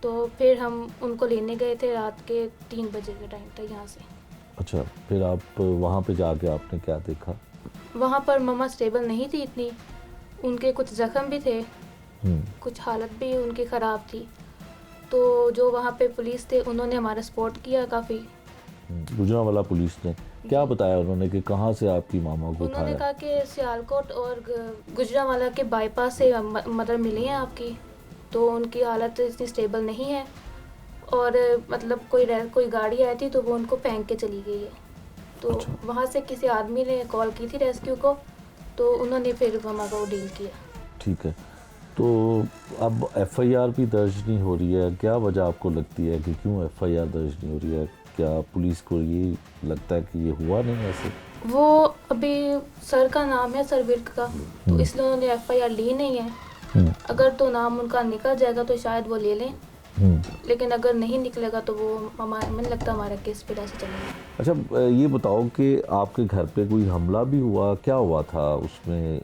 तो फिर हम उनको लेने गए थे, रात के 3 बजे के टाइम था यहाँ से। अच्छा, फिर आप वहाँ पे जाके आपने क्या देखा? वहाँ पर मम्मा स्टेबल नहीं थी इतनी, उनके कुछ ज़ख्म भी थे, कुछ हालत भी उनकी ख़राब थी। तो जो वहाँ पे पुलिस थे उन्होंने हमारा सपोर्ट किया काफ़ी। गुजरांवाला पुलिस ने क्या बताया उन्होंने कि कहाँ से आपकी मामा को उन्होंने उठाया? कहा कि सियालकोट और गुजरांवाला के बाईपास से मदर मिली हैं आपकी, तो उनकी हालत इतनी स्टेबल नहीं है। और मतलब कोई गाड़ी आई थी तो वो उनको फेंक के चली गई है। तो अच्छा। वहाँ से किसी आदमी ने कॉल की थी रेस्क्यू को, तो उन्होंने फिर मम्मा को डील किया। ठीक है। तो अब एफआईआर भी दर्ज नहीं हो रही है, क्या वजह आपको लगती है कि क्यों एफआईआर दर्ज नहीं हो रही है? क्या पुलिस को ये लगता है कि ये हुआ नहीं ऐसे? वो अभी सर का नाम है सर विर्क का, तो इसलिए उन्होंने एफआईआर ली नहीं है। अगर तो नाम उनका निकल जाएगा तो शायद वो ले लें, लेकिन अगर नहीं निकलेगा तो वो मुझे लगता है हमारा केस फिर ऐसे चलेगा। अच्छा, ये बताओ कि आपके घर पे कोई हमला भी हुआ, क्या हुआ था उसमें?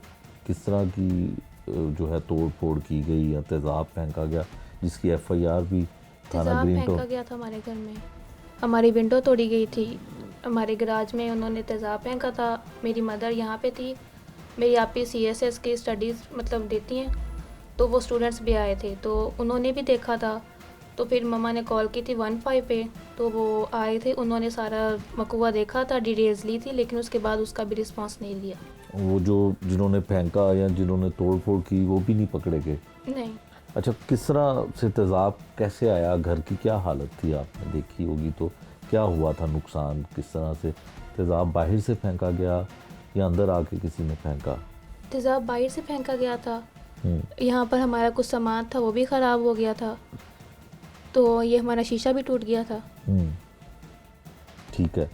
किस तरह की जो है तोड़ फोड़ की गई या तेज़ाब फेंका गया, जिसकी एफआईआर भी थाना तेज़ाब ग्रीन फेंका टाउन? गया था हमारे घर में, हमारी विंडो तोड़ी गई थी, हमारे गराज में उन्होंने तेज़ाब फेंका था। मेरी मदर यहाँ पे थी, मेरी आपी CSS की स्टडीज़ मतलब देती हैं, तो वो स्टूडेंट्स भी आए थे, तो उन्होंने भी देखा था। तो फिर मम्मा ने कॉल की थी 15 पे, तो वो आए थे, उन्होंने सारा मकवा देखा था, डिटेल्स ली थी, लेकिन उसके बाद उसका भी रिस्पांस नहीं दिया। वो जो जिन्होंने फेंका या जिन्होंने तोड़ फोड़ की वो भी नहीं पकड़े गए? नहीं। अच्छा, किस तरह से तेज़ाब कैसे आया? घर की क्या हालत थी आपने देखी होगी, तो क्या हुआ था नुकसान? किस तरह से तेज़ाब बाहर से फेंका गया या अंदर आके किसी ने फेंका? तेज़ाब बाहर से फेंका गया था। यहाँ पर हमारा कुछ सामान था वो भी ख़राब हो गया था, तो ये हमारा शीशा भी टूट गया था। ठीक है।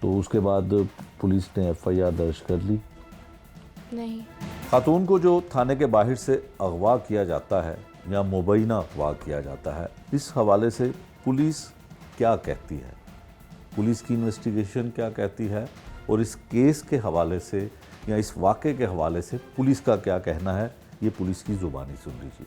तो उसके बाद पुलिस ने एफआईआर दर्ज कर ली? नहीं। खातून को जो थाने के बाहर से अगवा किया जाता है या मुबैना अगवा किया जाता है, इस हवाले से पुलिस क्या कहती है, पुलिस की इन्वेस्टिगेशन क्या कहती है, और इस केस के हवाले से या इस वाक़े के हवाले से पुलिस का क्या कहना है, ये पुलिस की ज़ुबानी सुन लीजिए।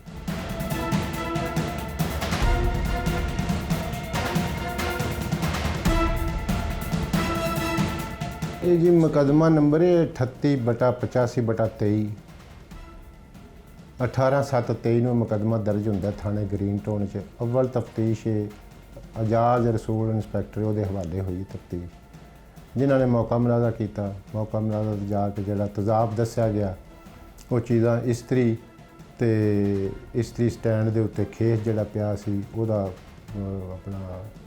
ये जी मुकदमा नंबर है 38/85/23 18/7/23 ਨੂੰ ਮੁਕੱਦਮਾ ਦਰਜ ਹੁੰਦਾ ਥਾਣੇ ਗ੍ਰੀਨ ਟਾਊਨ 'ਚ। ਅਵਲ ਤਫਤੀਸ਼ ਅਜਾਜ਼ ਰਸੂਲ ਇੰਸਪੈਕਟਰ ਉਹਦੇ ਹਵਾਲੇ ਹੋਈ ਤਫਤੀਸ਼, ਜਿਨ੍ਹਾਂ ਨੇ ਮੌਕਾ ਮੁਲਾਜ਼ਾ ਕੀਤਾ। ਮੌਕਾ ਮੁਲਾਜ਼ਾ ਜਾ ਕੇ ਜਿਹੜਾ ਤਜ਼ਾਬ ਦੱਸਿਆ ਗਿਆ ਉਹ ਚੀਜ਼ਾਂ ਇਸਤਰੀ ਤੇ ਇਸਤਰੀ ਸਟੈਂਡ ਦੇ ਉੱਤੇ ਖੇਸ ਜਿਹੜਾ ਪਿਆ ਸੀ ਉਹਦਾ ਆਪਣਾ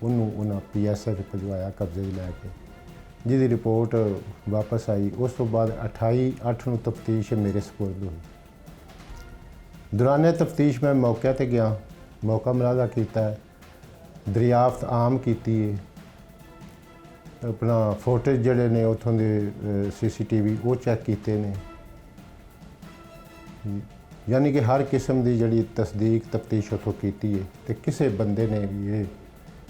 ਉਹਨਾਂ PSF ਭਜਵਾਇਆ ਕਬਜ਼ੇ 'ਚ ਲੈ ਕੇ, ਜਿਹਦੀ ਰਿਪੋਰਟ ਵਾਪਸ ਆਈ। ਉਸ ਤੋਂ ਬਾਅਦ 28/8 ਨੂੰ ਤਫਤੀਸ਼ ਮੇਰੇ ਸਪੁਰਦ ਹੋਈ। ਦੌਰਾਨੇ ਤਫਤੀਸ਼ ਮੈਂ ਮੌਕੇ ਤੇ ਗਿਆ, ਮੌਕਾ ਮੁਲਾਜ਼ਾ ਕੀਤਾ, ਦਰਿਆਫਤ ਆਮ ਕੀਤੀ ਹੈ, ਆਪਣਾ ਫੋਟੇਜ ਜਿਹੜੇ ਨੇ ਉੱਥੋਂ ਦੇ CCTV ਉਹ ਚੈੱਕ ਕੀਤੇ ਨੇ, ਯਾਨੀ ਕਿ ਹਰ ਕਿਸਮ ਦੀ ਜਿਹੜੀ ਤਸਦੀਕ ਤਫਤੀਸ਼ ਉੱਥੋਂ ਕੀਤੀ ਹੈ। ਤੇ ਕਿਸੇ ਬੰਦੇ ਨੇ ਵੀ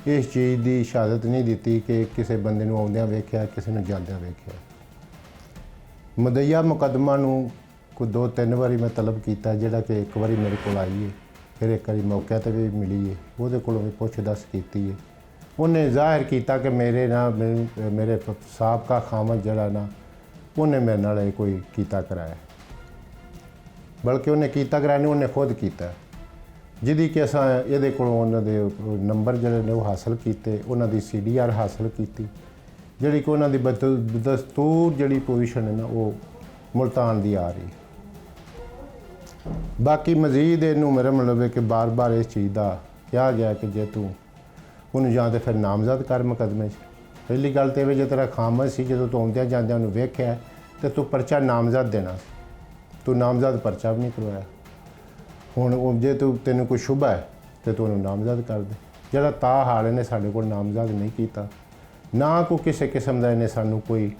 ਇਸ ਚੀਜ਼ ਦੀ ਸ਼ਹਾਦਤ ਨਹੀਂ ਦਿੱਤੀ ਕਿ ਕਿਸੇ ਬੰਦੇ ਨੂੰ ਆਉਂਦਿਆਂ ਵੇਖਿਆ, ਕਿਸੇ ਨੂੰ ਜਾਂਦਿਆਂ ਵੇਖਿਆ। ਮੁਦੱਈਆ ਮੁਕੱਦਮਾ ਨੂੰ ਕੋਈ 2-3 ਵਾਰੀ ਮੈਂ ਤਲਬ ਕੀਤਾ, ਜਿਹੜਾ ਕਿ ਇੱਕ ਵਾਰੀ ਮੇਰੇ ਕੋਲ ਆਈ ਹੈ, ਫਿਰ ਇੱਕ ਵਾਰੀ ਮੌਕੇ ਤੇ ਵੀ ਮਿਲੀ ਹੈ, ਉਹਦੇ ਕੋਲੋਂ ਵੀ ਪੁੱਛ ਦੱਸ ਕੀਤੀ ਹੈ। ਉਹਨੇ ਜ਼ਾਹਿਰ ਕੀਤਾ ਕਿ ਮੇਰੇ ਸਾਬਕਾ ਖਾਮਦ ਜਿਹੜਾ ਨਾ, ਉਹਨੇ ਮੇਰੇ ਨਾਲ ਇਹ ਕੋਈ ਕੀਤਾ ਕਰਾਇਆ, ਬਲਕਿ ਉਹਨੇ ਕੀਤਾ ਕਰਾਇਆ ਨਹੀਂ, ਉਹਨੇ ਖੁਦ ਕੀਤਾ, ਜਿਹਦੀ ਕਿ ਅਸਾਂ ਇਹਦੇ ਕੋਲੋਂ ਉਹਨਾਂ ਦੇ ਨੰਬਰ ਜਿਹੜੇ ਨੇ ਉਹ ਹਾਸਲ ਕੀਤੇ, ਉਹਨਾਂ ਦੀ CDR ਹਾਸਲ ਕੀਤੀ, ਜਿਹੜੀ ਕਿ ਉਹਨਾਂ ਦੀ ਦਸਤੂਰ ਜਿਹੜੀ ਪੋਜੀਸ਼ਨ ਹੈ ਨਾ ਉਹ ਮੁਲਤਾਨ ਦੀ ਆ ਰਹੀ। ਬਾਕੀ ਮਜ਼ੀਦ ਇਹਨੂੰ ਮੇਰਾ ਮਤਲਬ ਹੈ ਕਿ ਬਾਰ-ਬਾਰ ਇਸ ਚੀਜ਼ ਦਾ ਕਿਹਾ ਗਿਆ ਕਿ ਜੇ ਤੂੰ ਉਹਨੂੰ ਜਾਂ ਤਾਂ ਫਿਰ ਨਾਮਜ਼ਦ ਕਰ ਮੁਕੱਦਮੇ 'ਚ। ਪਹਿਲੀ ਗੱਲ ਤਾਂ ਇਹ ਵੀ ਜੇ ਤੇਰਾ ਖਾਮਦ ਸੀ, ਜਦੋਂ ਤੂੰ ਆਉਂਦਿਆਂ ਜਾਂਦਿਆਂ ਉਹਨੂੰ ਵੇਖਿਆ ਤੇ ਤੂੰ ਪਰਚਾ ਨਾਮਜ਼ਦ ਦੇਣਾ ਸੀ, ਤੂੰ ਨਾਮਜ਼ਦ ਪਰਚਾ ਵੀ ਨਹੀਂ ਕਰਵਾਇਆ। ਹੁਣ ਜੇ ਤੈਨੂੰ ਕੋਈ ਸ਼ੁਬਾ ਹੈ ਤੇ ਤੂੰ ਉਹਨੂੰ ਨਾਮਜ਼ਦ ਕਰ ਦੇ। ਜਿਹੜਾ ਤਾਂ ਹਾਲ ਇਹਨੇ ਸਾਡੇ ਕੋਲ ਨਾਮਜ਼ਦ ਨਹੀਂ ਕੀਤਾ, ਨਾ ਕੋਈ ਕਿਸੇ ਕਿਸਮ ਦਾ ਇਹਨੇ ਸਾਨੂੰ ਕੋਈ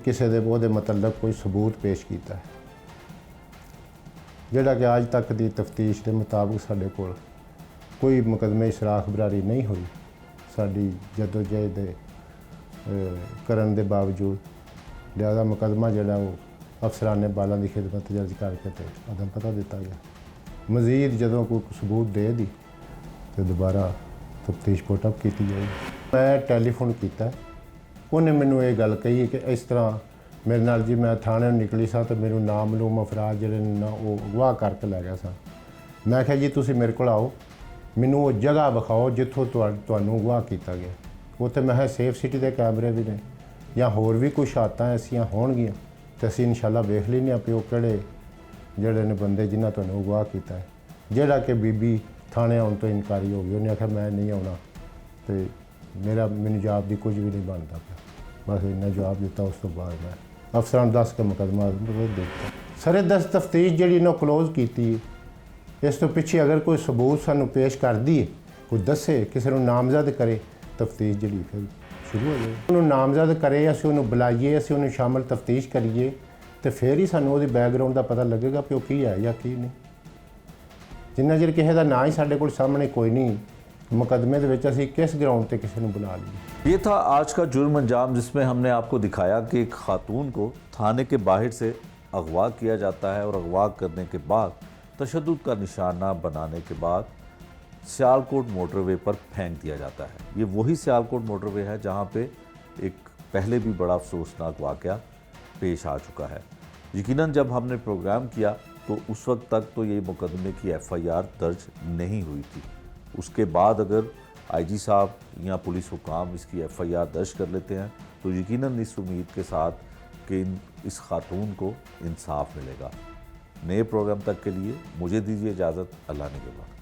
ਕਿਸੇ ਦੇ ਉਹਦੇ ਮਤਲਬ ਕੋਈ ਸਬੂਤ ਪੇਸ਼ ਕੀਤਾ ਹੈ, ਜਿਹੜਾ ਕਿ ਅੱਜ ਤੱਕ ਦੀ ਤਫਤੀਸ਼ ਦੇ ਮੁਤਾਬਕ ਸਾਡੇ ਕੋਲ ਕੋਈ ਮੁਕੱਦਮੇ ਸਰਾਖ ਬਰਾਰੀ ਨਹੀਂ ਹੋਈ। ਸਾਡੀ ਜਦੋਜਹਿਦ ਦੇ ਕਰਨ ਦੇ ਬਾਵਜੂਦ ਲਿਹਾਜ਼ਾ ਮੁਕੱਦਮਾ ਜਿਹੜਾ ਉਹ ਅਫਸਰਾਂ ਨੇ ਬਾਲਾਂ ਦੀ ਖਿਦਮਤ ਦਰਜ ਕਰਕੇ ਤੇ ਅਦਮ ਪਤਾ ਦਿੱਤਾ ਗਿਆ। ਮਜ਼ੀਦ ਜਦੋਂ ਕੋਈ ਸਬੂਤ ਦੇ ਦੀ ਤੇ ਦੁਬਾਰਾ ਤਫਤੀਸ਼ ਪੁੱਟਅਪ ਕੀਤੀ ਜਾਏਗੀ। ਮੈਂ ਟੈਲੀਫੋਨ ਕੀਤਾ, ਉਹਨੇ ਮੈਨੂੰ ਇਹ ਗੱਲ ਕਹੀ ਕਿ ਇਸ ਤਰ੍ਹਾਂ ਮੇਰੇ ਨਾਲ ਜੀ ਮੈਂ ਥਾਣੇ ਨਿਕਲੀ ਸਾਂ ਤੇ ਮੈਨੂੰ ਨਾਮਲੂਮ ਅਫਰਾਦ ਜਿਹੜੇ ਨੇ ਨਾ ਉਹ ਅਗਵਾ ਕਰਕੇ ਲੈ ਗਿਆ ਸਾਂ। ਮੈਂ ਕਿਹਾ ਜੀ ਤੁਸੀਂ ਮੇਰੇ ਕੋਲ ਆਓ, ਮੈਨੂੰ ਉਹ ਜਗ੍ਹਾ ਵਿਖਾਓ ਜਿੱਥੋਂ ਤੁਹਾਨੂੰ ਅਗਵਾ ਕੀਤਾ ਗਿਆ। ਉੱਥੇ ਮੈਂ ਕਿਹਾ ਸੇਫ ਸਿਟੀ ਦੇ ਕੈਮਰੇ ਵੀ ਨੇ ਜਾਂ ਹੋਰ ਵੀ ਕੁਛ ਸ਼ਹਾਦਤਾਂ ਐਸੀਆਂ ਹੋਣਗੀਆਂ ਤੇ ਅਸੀਂ ਇਨਸ਼ਾਅੱਲਾ ਵੇਖ ਲੈਂਦੇ ਹਾਂ ਕਿ ਉਹ ਕਿਹੜੇ ਜਿਹੜੇ ਨੇ ਬੰਦੇ ਜਿਨ੍ਹਾਂ ਤੁਹਾਨੂੰ ਅਗਵਾ ਕੀਤਾ ਹੈ। ਜਿਹੜਾ ਕਿ ਬੀਬੀ ਥਾਣੇ ਆਉਣ ਤੋਂ ਇਨਕਾਰੀ ਹੋ ਗਈ, ਉਹਨੇ ਆਖਿਆ ਮੈਂ ਨਹੀਂ ਆਉਣਾ ਤੇ ਮੈਨੂੰ ਜਵਾਬ ਦੀ ਕੁਝ ਵੀ ਨਹੀਂ ਬਣਦਾ ਪਿਆ। ਬਸ ਇੰਨਾ ਜਵਾਬ ਦਿੱਤਾ। ਉਸ ਤੋਂ ਬਾਅਦ ਮੈਂ ਅਫਸਰਾਂ ਨੂੰ ਦੱਸ ਕੇ ਮੁਕੱਦਮਾ ਦੇ ਦਿੱਤਾ। ਸਰੇ ਤਫਤੀਸ਼ ਜਿਹੜੀ ਇਹਨੂੰ ਕਲੋਜ਼ ਕੀਤੀ ਹੈ। ਇਸ ਤੋਂ ਪਿੱਛੇ ਅਗਰ ਕੋਈ ਸਬੂਤ ਸਾਨੂੰ ਪੇਸ਼ ਕਰਦੀ ਹੈ, ਕੋਈ ਦੱਸੇ, ਕਿਸੇ ਨੂੰ ਨਾਮਜ਼ਦ ਕਰੇ, ਤਫਤੀਸ਼ ਜਿਹੜੀ ਫਿਰ ਸ਼ੁਰੂ ਹੋ ਜਾਏ। ਉਹਨੂੰ ਨਾਮਜ਼ਦ ਕਰੇ, ਅਸੀਂ ਉਹਨੂੰ ਬੁਲਾਈਏ, ਅਸੀਂ ਉਹਨੂੰ ਸ਼ਾਮਲ ਤਫਤੀਸ਼ ਕਰੀਏ ਤੇ ਫਿਰ ਹੀ ਸਾਨੂੰ ਉਹਦੀ ਬੈਕਗਰਾਉਂਡ ਦਾ ਪਤਾ ਲੱਗੇਗਾ ਕਿ ਉਹ ਕੀ ਹੈ ਜਾਂ ਕੀ ਨਹੀਂ। ਜਿੰਨਾ ਚਿਰ ਕਿਸੇ ਦਾ ਨਾਂ ਹੀ ਸਾਡੇ ਕੋਲ ਸਾਹਮਣੇ ਕੋਈ ਨਹੀਂ, मुकदमे के विच असीं किस ग्राउंड पे किसी को बुला लिए। ये था आज का जुर्म अंजाम, जिसमें हमने आपको दिखाया कि एक खातून को थाने के बाहर से अगवा किया जाता है और अगवा करने के बाद तशद्दुद का निशाना बनाने के बाद सियालकोट मोटरवे पर फेंक दिया जाता है। ये वही सियालकोट मोटरवे है जहाँ पे एक पहले भी बड़ा अफसोसनाक वाक़या पेश आ चुका है। यकीनन जब हमने प्रोग्राम किया तो उस वक्त तक तो ये मुकदमे की FIR दर्ज नहीं हुई थी। उसके बाद अगर IG साहब या पुलिस हुकाम इसकी FIR दर्ज कर लेते हैं तो यकीनन इस उम्मीद के साथ कि इस खातून को इंसाफ मिलेगा। नए प्रोग्राम तक के लिए मुझे दीजिए इजाज़त। अल्लाह ने के बाद।